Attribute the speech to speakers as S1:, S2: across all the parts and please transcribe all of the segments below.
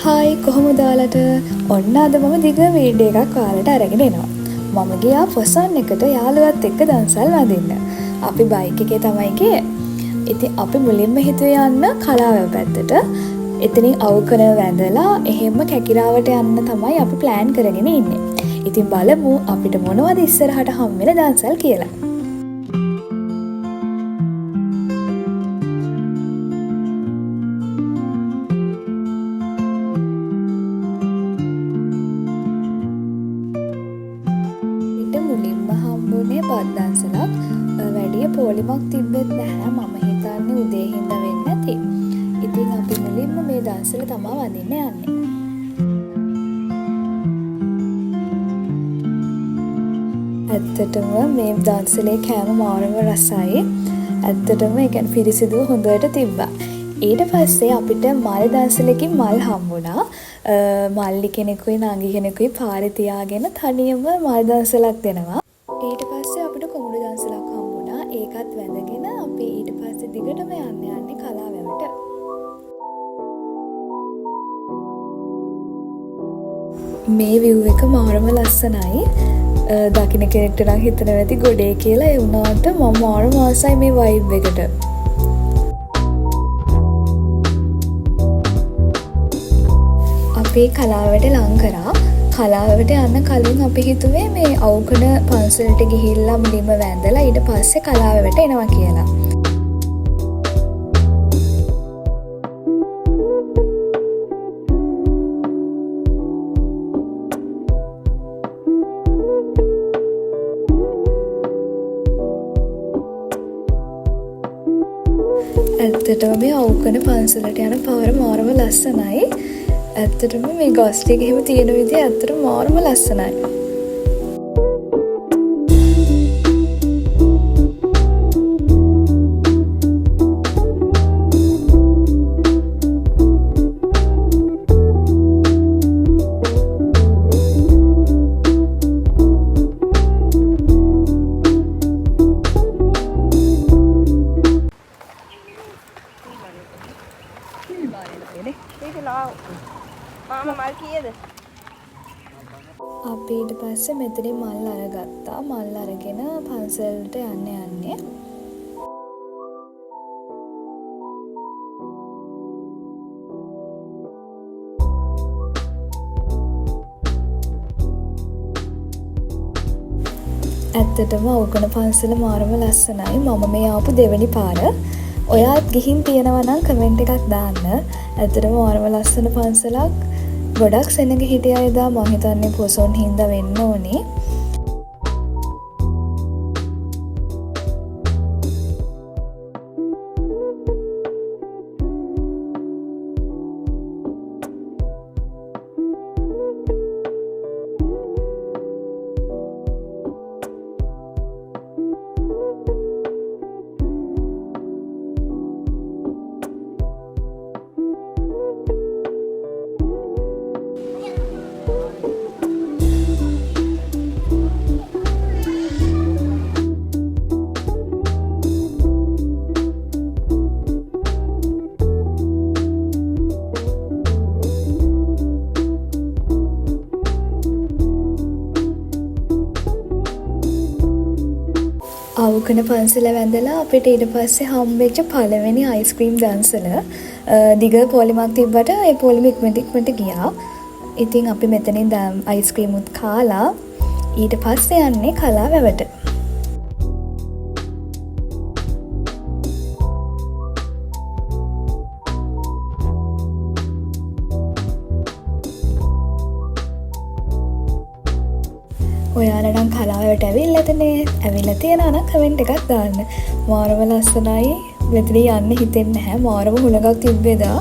S1: Hi කොහොමද ඔයාලට? ඔන්න අද මම දිග වීඩියෝ එකක් ඔයාලට අරගෙන එනවා. මම ගියා පොසන් එකට යාළුවත් එක්ක දන්සල් වදින්න. අපි බයික් එකේ තමයි ගියේ. ඉතින් අපි මුලින්ම හිතුවේ යන්න කලාවැව පැත්තට. එතනින් අවුකන වැඳලා එහෙම කැකිරාවට යන්න තමයි අපි ප්ලෑන් කරගෙන ඉන්නේ. ඉතින් බලමු අපිට මොනවද ඉස්සරහට හම් වෙන දන්සල් කියලා. මුලින්ම හම්බුනේ බත් දන්සලක්. වැඩිය පොලිමක් තිබ්බෙත් නැහැ. මම හිතන්නේ උදේ හින්දා වෙන්නේ නැති. ඉතින් අපි මුලින්ම මේ දන්සල තමයි වදින්න යන්නේ. ඇත්තටම මේ දන්සලේ කෑම මාරම රසයි. ඇත්තටම ඒ කියන්නේ පිරිසිදුව හොඳට තිබ්බා. ඊට පස්සේ අපිට මල් දන්සලකින් මල් හම්බුණා. මල්ලි කෙනෙකුයි නංගි කෙනෙකුයි පාරේ තියාගෙන තනියම මල් දන්සලක් දෙනවා. ඊට පස්සේ අපිට කොමුඩු දන්සලක් හම්බුණා. ඒකත් වැඳගෙන අපි ඊට පස්සේ දිගටම යන්නේ කලාවැවට. මේ view එක මාරම ලස්සනයි. දකින්න කෙනෙක්ට නම් හිතනවා ඇති ගොඩේ කියලා. ඒ වුණාට මම මාරම ආසයි මේ vibe එකට. අපි කලාවට ලං කරා. කලාවට යන්න කලින් අපි හිතුවේ මේ අවුකඩ පන්සලට ගිහිල්ලා මුලින්ම වැඳලා ඊට පස්සේ කලාවට එනවා කියලා. ඇත්තටම මේ අවුකඩ පන්සලට යන පාර මාරම ලස්සනයි. ඇත්තටම මේ ගස් ටික එහෙම තියෙන විදිහ ඇත්තටම මාරම ලස්සනයි. අපි ඊට පස්සේ මෙතනින් මල් අරගත්තා. මල් අරගෙන පන්සලට යන්නේ. ඇත්තටම අවුකන පන්සල මාරම ලස්සනයි. මම මේ ආපු දෙවෙනි පාර. ඔයාත් ගිහින් තියෙනවා නම් කමෙන්ට් එකක් දාන්න. ඇත්තටම මාරම ලස්සන පන්සලක්. ගොඩක් සෙනග හිටියා එදා. මම හිතන්නේ පොසොන් හින්දා වෙන්න ඕනේ. අවුකන පන්සල වැඳලා අපිට ඊට පස්සේ හම්බෙච්ච පළවෙනි අයිස්ක්‍රීම් දන්සල. දිග පොලිමක් තිබ්බට ඒ පොලිම ඉක්මනට ගියා. ඉතින් අපි මෙතනින් අයිස්ක්‍රීම් උත් කාලා ඊට පස්සේ යන්නේ කලාවැවට. ඔයාලා නම් කලාවට ඇවිල්ලා තියෙනවා නම් කමෙන්ට් එකක් දාන්න. මාරම ලස්සනයි. මෙතන යන්න හිතෙන්නේ නැහැ. මාරම හුලඟක් තිබ්බේදා.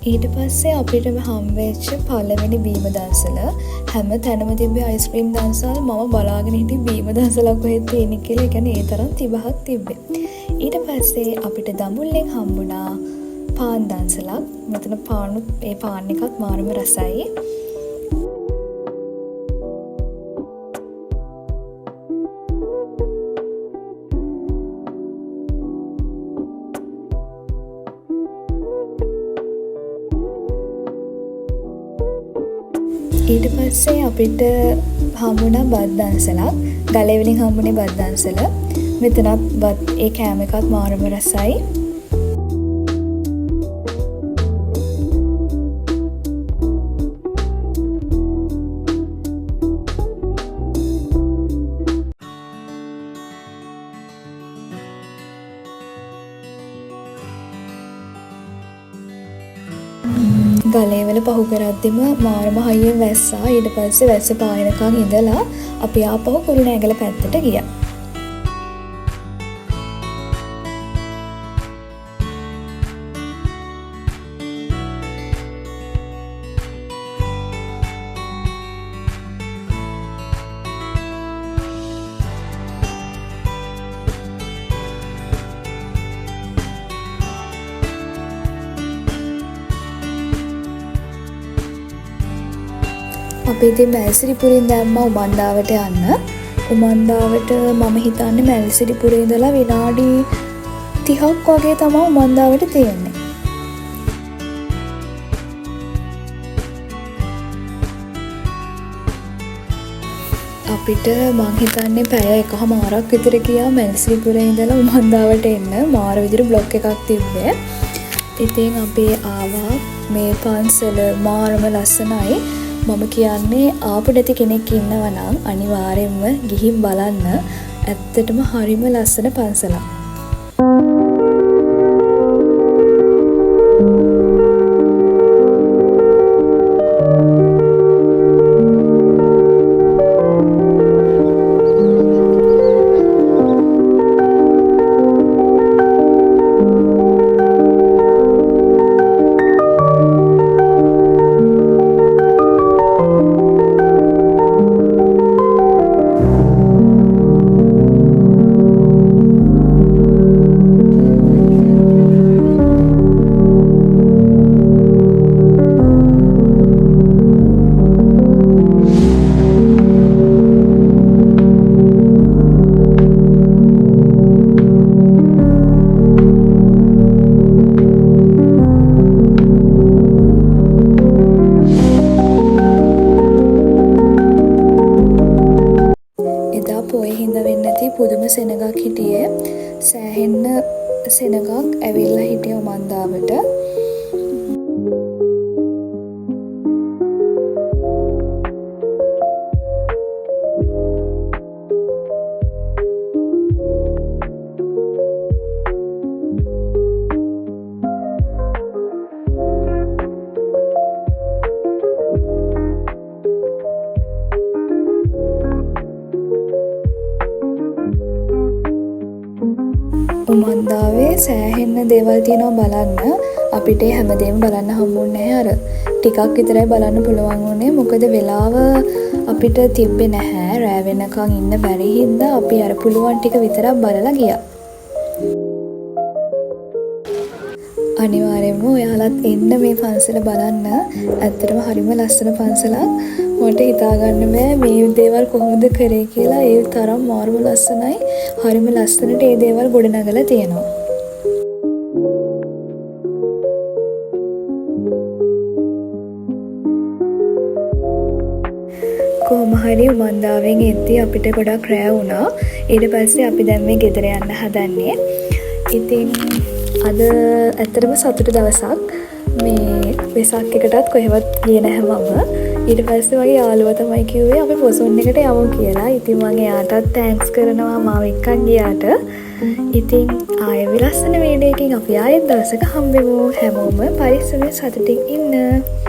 S1: ඊට පස්සේ අපිටම හම්බෙච්ච පළවෙනි බීම දන්සල. හැම තැනම තිබ්බේ අයිස්ක්‍රීම් දන්සල්. මම බලාගෙන හිටියේ බීම දන්සලක් කොහෙද තියෙන්නේ කියලා. ඒ කියන්නේ ඒ තරම් තිබහක් තිබ්බේ. ඊට පස්සේ අපිට දඹුල්ලෙන් හම්බුණා පාන් දන්සලක්. මෙතන ඒ පාන් එකත් මාරම රසයි. ඊට පස්සේ අපිට හම්බුණා බත් දන්සලක්. ගලේ වලින් හම්බුනේ බත් දන්සල. මෙතනත් බත් ඒ කෑම එකත් මාරම රසයි. ගලේවල පහු කරද්දිම මාරම හයියෙන් වැස්සා. ඊට පස්සේ වැස්ස පායනකන් ඉඳලා අපි ආපහු කුරුණෑගල පැත්තට ගියා. අපි ඉතින් මැල්සිරිපුරේ දැම්මා උමන්දාවට යන්න. උමන්දාවට මම හිතන්නේ මැල්සිරිපුරේ ඉඳලා විනාඩි 30ක් වගේ තමයි උමන්දාවට තියෙන්නේ. අපිට මං හිතන්නේ පැය එකහමාරක් විතර ගියා මැල්සිරිපුරේ ඉඳලා උමන්දාවට එන්න. මාර විදිහට බ්ලොක් එකක් තිබ්බේ. ඉතින් අපි ආවා මේ පන්සල මාරම ලස්සනයි. මම කියන්නේ ආපු නැති කෙනෙක් ඉන්නවා නම් අනිවාර්යෙන්ම ගිහින් බලන්න. ඇත්තටම හරිම ලස්සන පන්සලක්. පුදුම සෙනගක් හිටියේ. සෑහෙන්න සෙනගක් ඇවිල්ලා හිටිය උමන්දාවට. උමන්දාවේ සෑහෙන්න දේවල් තියෙනවා බලන්න. අපිට හැමදේම බලන්න හම්බුන්නේ නැහැ. අර ටිකක් විතරයි බලන්න පුළුවන් වුණේ. මොකද වෙලාව අපිට තිබ්බේ නැහැ. රෑ වෙනකන් ඉන්න බැරි හින්දා අපි අර පුළුවන් ටික විතරක් බලලා ගියා. අනිවාර්යයෙන්ම ඔයාලත් එන්න මේ පන්සල බලන්න. ඇත්තටම හරිම ලස්සන පන්සලක්. මට හිතාගන්න බෑ මේ දේවල් කොහොමද කරේ කියලා. ඒ තරම් මාරුම ලස්සනයි. හරිම ලස්සනට ඒ දේවල් ගොඩනගලා තියෙනවා. කොහොම හරි උමන්දාවෙන් එද්දී අපිට ගොඩක් රෑ වුණා. ඊට පස්සේ අපි දැන් මේ ගෙදර යන්න හදන්නේ. ඉතින් අද ඇත්තටම සතුටු දවසක්. මේ වෙසක් එකටත් කොහෙවත් ගියේ නැහැ මම. ඊට පස්සේ මගේ යාළුවා තමයි කිව්වේ අපි පොසොන් එකට යමු කියලා. ඉතින් මම එයාටත් තෑන්ක්ස් කරනවා මාව එක්කන් ගියාට. ඉතින් ආයෙ ලස්සන වීඩියෝ එකකින් අපි ආයෙත් දවසක හම්බෙමු. හැමෝම පරිස්සමෙන් සතුටින් ඉන්න.